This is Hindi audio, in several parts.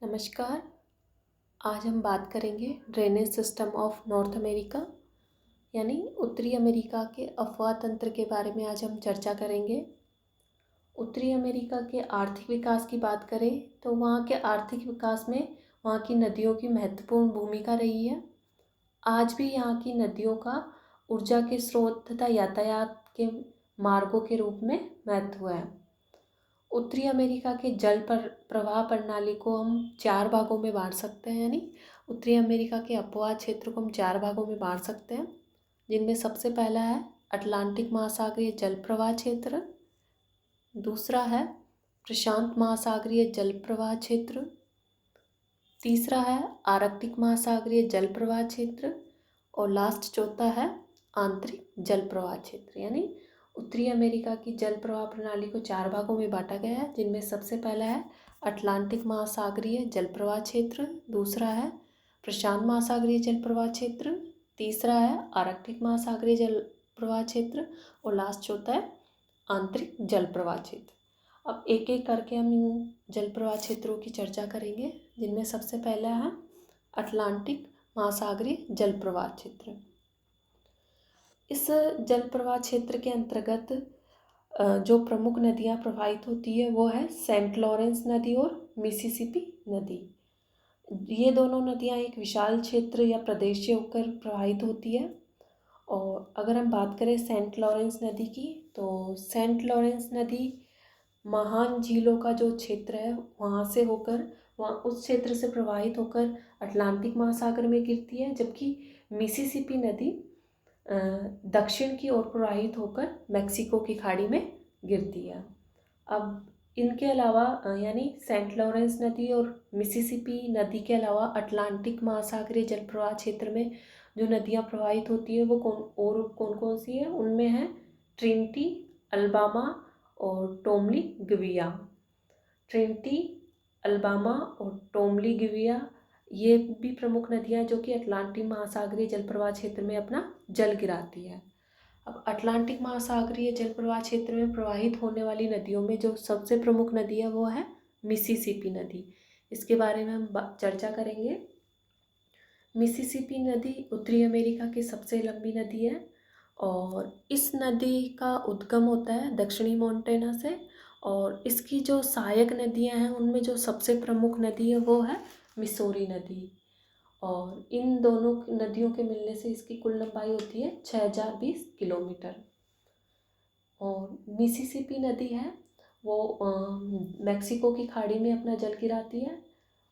नमस्कार। आज हम बात करेंगे drainage system of north America यानी उत्तरी अमेरिका के अफवाह तंत्र के बारे में आज हम चर्चा करेंगे। उत्तरी अमेरिका के आर्थिक विकास की बात करें तो वहाँ के आर्थिक विकास में वहाँ की नदियों की महत्वपूर्ण भूमिका रही है। आज भी यहाँ की नदियों का ऊर्जा के स्रोत तथा यातायात के मार्गों के रूप में महत्व है। उत्तरी अमेरिका के जल पर प्रवाह प्रणाली को हम 4 भागों में बांट सकते हैं, यानी उत्तरी अमेरिका के अपवाह क्षेत्र को हम 4 भागों में बांट सकते हैं, जिनमें सबसे पहला है अटलांटिक महासागरीय जल प्रवाह क्षेत्र, दूसरा है प्रशांत महासागरीय जल प्रवाह क्षेत्र, तीसरा है आर्कटिक महासागरीय जल प्रवाह क्षेत्र और लास्ट चौथा है आंतरिक जल प्रवाह क्षेत्र। यानी उत्तरी अमेरिका की जल प्रवाह प्रणाली को 4 भागों में बांटा गया है, जिनमें सबसे पहला है अटलांटिक महासागरीय जल प्रवाह क्षेत्र, दूसरा है प्रशांत महासागरीय जल प्रवाह क्षेत्र, तीसरा है आर्कटिक महासागरीय जल प्रवाह क्षेत्र और लास्ट चौथा है आंतरिक जल प्रवाह क्षेत्र। अब एक एक करके हम इन जल प्रवाह क्षेत्रों की चर्चा करेंगे, जिनमें सबसे पहला है अटलांटिक महासागरीय जल प्रवाह क्षेत्र। इस जल प्रवाह क्षेत्र के अंतर्गत जो प्रमुख नदियाँ प्रवाहित होती है वो है सेंट लॉरेंस नदी और मिसिसिपी नदी। ये दोनों नदियाँ एक विशाल क्षेत्र या प्रदेश से होकर प्रवाहित होती है। और अगर हम बात करें सेंट लॉरेंस नदी की, तो सेंट लॉरेंस नदी महान झीलों का जो क्षेत्र है वहाँ से होकर उस क्षेत्र से प्रवाहित होकर अटलांटिक महासागर में गिरती है, जबकि मिसिसिपी नदी दक्षिण की ओर प्रवाहित होकर मैक्सिको की खाड़ी में गिरती है। अब इनके अलावा यानी सेंट लॉरेंस नदी और मिसिसिपी नदी के अलावा अटलांटिक महासागरीय जल प्रवाह क्षेत्र में जो नदियाँ प्रवाहित होती है वो कौन कौन सी है, उनमें है ट्रिनिटी, अल्बामा और टोमली गिविया। ट्रिनिटी, अल्बामा और टोमली गिविया ये भी प्रमुख नदियाँ जो कि अटलांटिक महासागरीय जल प्रवाह क्षेत्र में अपना जल गिराती है। अब अटलांटिक महासागरीय जल प्रवाह क्षेत्र में प्रवाहित होने वाली नदियों में जो सबसे प्रमुख नदी है वो है मिसिसिपी नदी। इसके बारे में हम चर्चा करेंगे। मिसिसिपी नदी उत्तरी अमेरिका की सबसे लंबी नदी है और इस नदी का उद्गम होता है दक्षिणी मोंटेना से। और इसकी जो सहायक नदियां हैं उनमें जो सबसे प्रमुख नदी है वो है मिसौरी नदी। और इन दोनों नदियों के मिलने से इसकी कुल लंबाई होती है 6020 किलोमीटर। और मिसिसिपी नदी है वो मैक्सिको की खाड़ी में अपना जल गिराती है।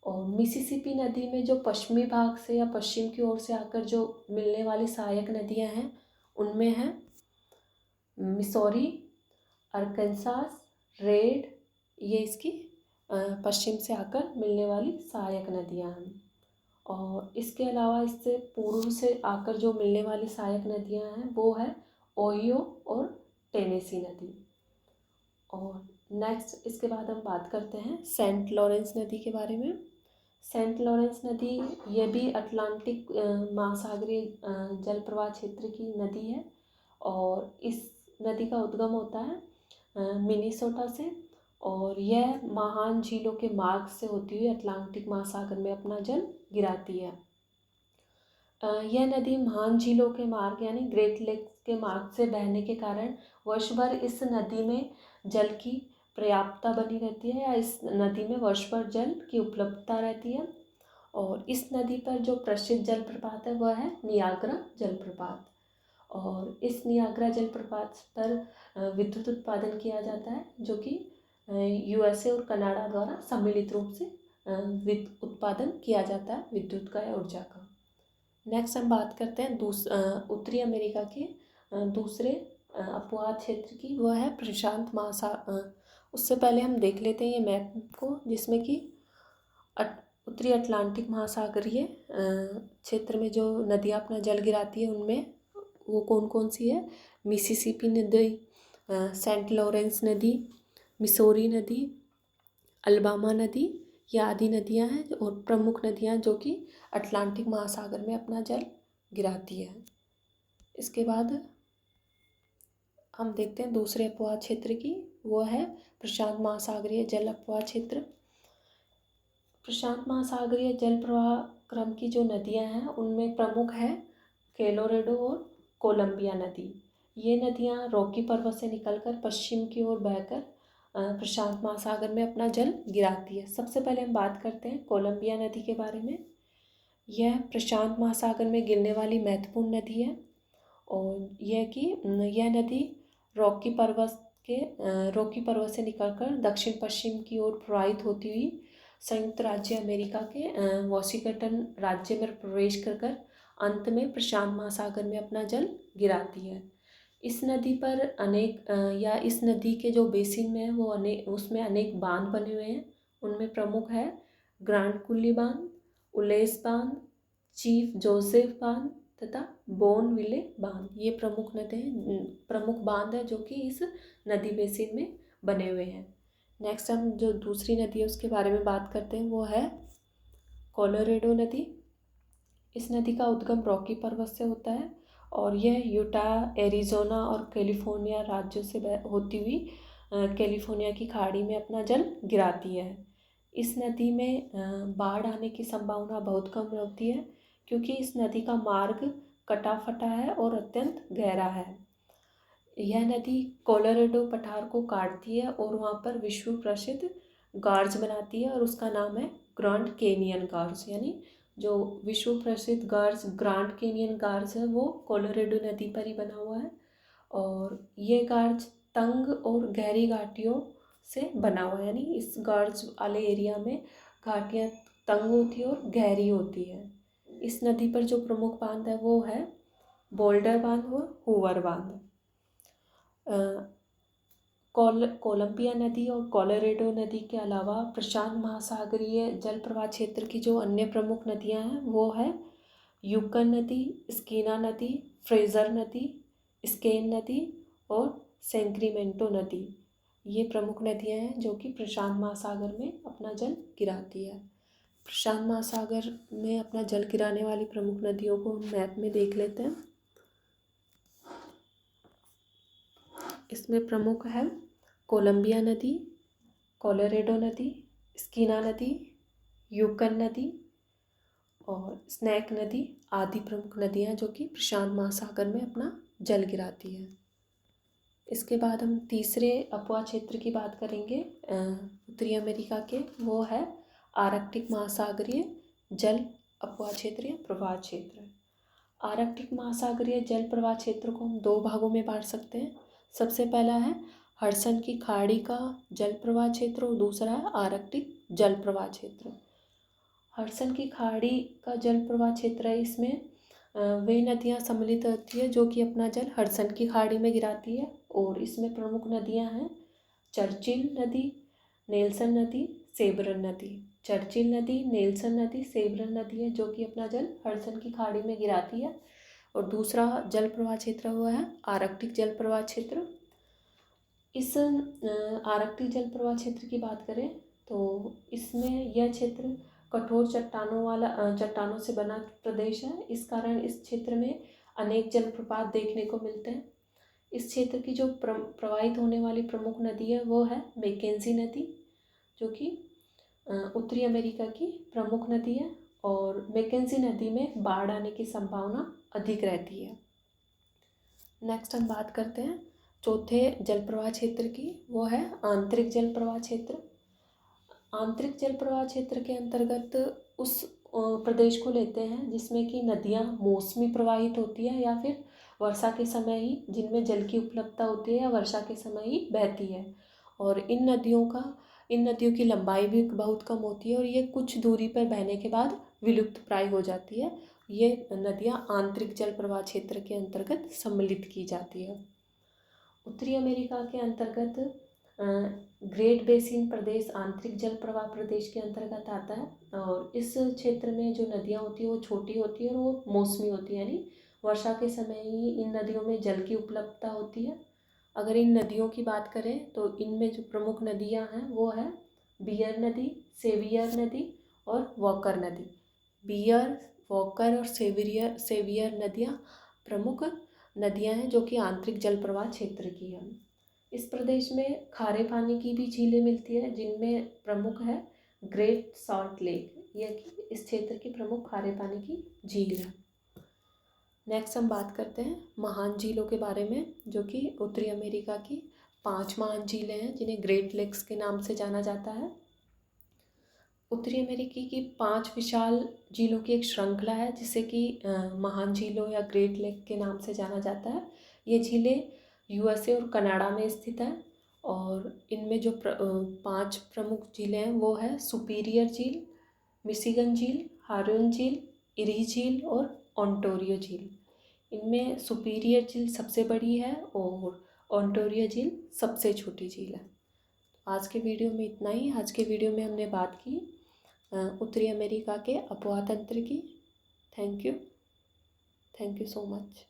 और मिसिसिपी नदी में जो पश्चिमी भाग से या पश्चिम की ओर से आकर जो मिलने वाली सहायक नदियां हैं उनमें हैं मिसौरी, अरकानसास, रेड, ये इसकी पश्चिम से आकर मिलने वाली सहायक नदियां हैं। और इसके अलावा इससे पूर्व से आकर जो मिलने वाली सहायक नदियां हैं वो है ओहियो और टेनेसी नदी। और नेक्स्ट इसके बाद हम बात करते हैं सेंट लॉरेंस नदी के बारे में। सेंट लॉरेंस नदी ये भी अटलांटिक महासागरीय जल प्रवाह क्षेत्र की नदी है और इस नदी का उद्गम होता है मिनीसोटा से और यह महान झीलों के मार्ग से होती हुई अटलांटिक महासागर में अपना जल गिराती है। यह नदी महान झीलों के मार्ग यानी ग्रेट लेक्स के मार्ग से बहने के कारण वर्ष भर इस नदी में जल की पर्याप्तता बनी रहती है या इस नदी में वर्ष भर जल की उपलब्धता रहती है। और इस नदी पर जो प्रसिद्ध जलप्रपात है वह है नियाग्रा जलप्रपात। और इस नियाग्रा जलप्रपात पर विद्युत उत्पादन किया जाता है जो कि यूएसए और कनाडा द्वारा सम्मिलित रूप से उत्पादन किया जाता है विद्युत का या ऊर्जा का। नेक्स्ट हम बात करते हैं उत्तरी अमेरिका के दूसरे अपवाह क्षेत्र की, वह है प्रशांत महासागर। उससे पहले हम देख लेते हैं ये मैप को, जिसमें कि उत्तरी अटलांटिक महासागरीय क्षेत्र में जो नदियाँ अपना जल गिराती है उनमें वो कौन कौन सी है। मिसिसिपी नदी, सेंट लॉरेंस नदी, मिसौरी नदी, अल्बामा नदी, ये आदि नदियां हैं और प्रमुख नदियां जो कि अटलांटिक महासागर में अपना जल गिराती है। इसके बाद हम देखते हैं दूसरे अपवाह क्षेत्र की, वो है प्रशांत महासागरीय जल अपवाह क्षेत्र। प्रशांत महासागरीय जल प्रवाह क्रम की जो नदियां हैं उनमें प्रमुख है कोलोराडो और कोलंबिया नदी। ये नदियां रॉकी पर्वत से निकलकर पश्चिम की ओर बहकर प्रशांत महासागर में अपना जल गिराती है। सबसे पहले हम बात करते हैं कोलंबिया नदी के बारे में। यह प्रशांत महासागर में गिरने वाली महत्वपूर्ण नदी है और यह नदी रॉकी पर्वत से निकलकर दक्षिण पश्चिम की ओर प्रवाहित होती हुई संयुक्त राज्य अमेरिका के वॉशिंगटन राज्य में प्रवेश कर अंत में प्रशांत महासागर में अपना जल गिराती है। इस नदी पर इस नदी के जो बेसिन में है वो उसमें अनेक बांध बने हुए हैं। उनमें प्रमुख है ग्रांड कुली बांध, उलेस बांध, चीफ जोसेफ बांध तथा बोनविले बांध। ये प्रमुख बांध है जो कि इस नदी बेसिन में बने हुए हैं। नेक्स्ट हम जो दूसरी नदी है उसके बारे में बात करते हैं, वो है कोलोराडो नदी। इस नदी का उद्गम रॉकी पर्वत से होता है और यह यूटा, एरिज़ोना और कैलिफोर्निया राज्यों से होती हुई कैलिफोर्निया की खाड़ी में अपना जल गिराती है। इस नदी में बाढ़ आने की संभावना बहुत कम होती है क्योंकि इस नदी का मार्ग कटा फटा है और अत्यंत गहरा है। यह नदी कोलोराडो पठार को काटती है और वहाँ पर विश्व प्रसिद्ध गार्ज बनाती है और उसका नाम है ग्रैंड कैनियन गार्ज। यानी जो विश्व प्रसिद्ध ग्रैंड कैनियन गार्ज है वो कोलोराडो नदी पर ही बना हुआ है और ये गार्ज तंग और गहरी घाटियों से बना हुआ है। यानी इस गार्ज वाले एरिया में घाटियाँ तंग होती है और गहरी होती है। इस नदी पर जो प्रमुख बांध है वो है बोल्डर बांध और हूवर बांध। कोलंबिया नदी और कोलोराडो नदी के अलावा प्रशांत महासागरीय जल प्रवाह क्षेत्र की जो अन्य प्रमुख नदियां हैं वो है यूकन नदी, स्कीना नदी, फ्रेजर नदी, स्केन नदी और सैक्रामेंटो नदी। ये प्रमुख नदियां हैं जो कि प्रशांत महासागर में अपना जल गिराती है। प्रशांत महासागर में अपना जल गिराने वाली प्रमुख नदियों को हम मैप में देख लेते हैं। इसमें प्रमुख है कोलंबिया नदी, कोलोराडो नदी, स्कीना नदी, यूकन नदी और स्नैक नदी आदि प्रमुख नदियां जो कि प्रशांत महासागर में अपना जल गिराती है। इसके बाद हम तीसरे अपवाह क्षेत्र की बात करेंगे उत्तरी अमेरिका के, वो है आर्कटिक महासागरीय जल अपवाह क्षेत्र या प्रवाह क्षेत्र। आर्कटिक महासागरीय जल प्रवाह क्षेत्र को हम दो भागों में बांट सकते हैं। सबसे पहला है हडसन की खाड़ी का जल प्रवाह क्षेत्र और दूसरा है आर्कटिक जल प्रवाह क्षेत्र। हडसन की खाड़ी का जल प्रवाह क्षेत्र है, इसमें वे नदियां सम्मिलित होती है जो कि अपना जल हडसन की खाड़ी में गिराती है और इसमें प्रमुख नदियां हैं चर्चिल नदी, नेल्सन नदी, सेबरन नदी। चर्चिल नदी, नेल्सन नदी, सेबरन नदी है जो कि अपना जल हडसन की खाड़ी में गिराती है। और दूसरा जल प्रवाह क्षेत्र हुआ है आर्कटिक जल प्रवाह क्षेत्र। इस आर्कटिक जल प्रवाह क्षेत्र की बात करें तो इसमें यह क्षेत्र कठोर चट्टानों से बना प्रदेश है। इस कारण इस क्षेत्र में अनेक जलप्रपात देखने को मिलते हैं। इस क्षेत्र की जो प्रवाहित होने वाली प्रमुख नदी है वो है मैकेंजी नदी जो कि उत्तरी अमेरिका की प्रमुख नदी है और मैकेंजी नदी में बाढ़ आने की संभावना अधिक रहती है। नेक्स्ट हम बात करते हैं चौथे जल प्रवाह क्षेत्र की, वो है आंतरिक जल प्रवाह क्षेत्र। आंतरिक जल प्रवाह क्षेत्र के अंतर्गत उस प्रदेश को लेते हैं जिसमें कि नदियां मौसमी प्रवाहित होती है या फिर वर्षा के समय ही, जिनमें जल की उपलब्धता होती है या वर्षा के समय ही बहती है। और इन नदियों की लंबाई भी बहुत कम होती है और ये कुछ दूरी पर बहने के बाद विलुप्त प्राय हो जाती है। ये नदियां आंतरिक जल प्रवाह क्षेत्र के अंतर्गत सम्मिलित की जाती है। उत्तरी अमेरिका के अंतर्गत ग्रेट बेसिन प्रदेश आंतरिक जल प्रवाह प्रदेश के अंतर्गत आता है और इस क्षेत्र में जो नदियां होती है वो छोटी होती है और वो मौसमी होती है, यानी वर्षा के समय ही इन नदियों में जल की उपलब्धता होती है। अगर इन नदियों की बात करें तो इनमें जो प्रमुख नदियां हैं वो है बियर नदी, सेवियर नदी और वॉकर नदी। बियर, वॉकर और सेवियर नदियां प्रमुख नदियां हैं जो कि आंतरिक जल प्रवाह क्षेत्र की हैं। इस प्रदेश में खारे पानी की भी झीलें मिलती है जिनमें प्रमुख है ग्रेट सॉल्ट लेक, यह कि इस क्षेत्र की प्रमुख खारे पानी की झील है। नेक्स्ट हम बात करते हैं महान झीलों के बारे में, जो कि उत्तरी अमेरिका की 5 महान झीलें हैं जिन्हें ग्रेट लेक्स के नाम से जाना जाता है। उत्तरी अमेरिकी की 5 विशाल झीलों की एक श्रृंखला है जिसे कि महान झीलों या ग्रेट लेक के नाम से जाना जाता है। ये झीलें यूएसए और कनाडा में स्थित हैं और इनमें जो 5 प्रमुख झीलें हैं वो है सुपीरियर झील, मिशिगन झील, हारून झील, इरी झील और ओंटारियो झील। इनमें सुपीरियर झील सबसे बड़ी है और ओंटारियो झील सबसे छोटी झील है। आज के वीडियो में इतना ही। आज के वीडियो में हमने बात की उत्तरी अमेरिका के अपवाह तंत्र की। Thank you so much.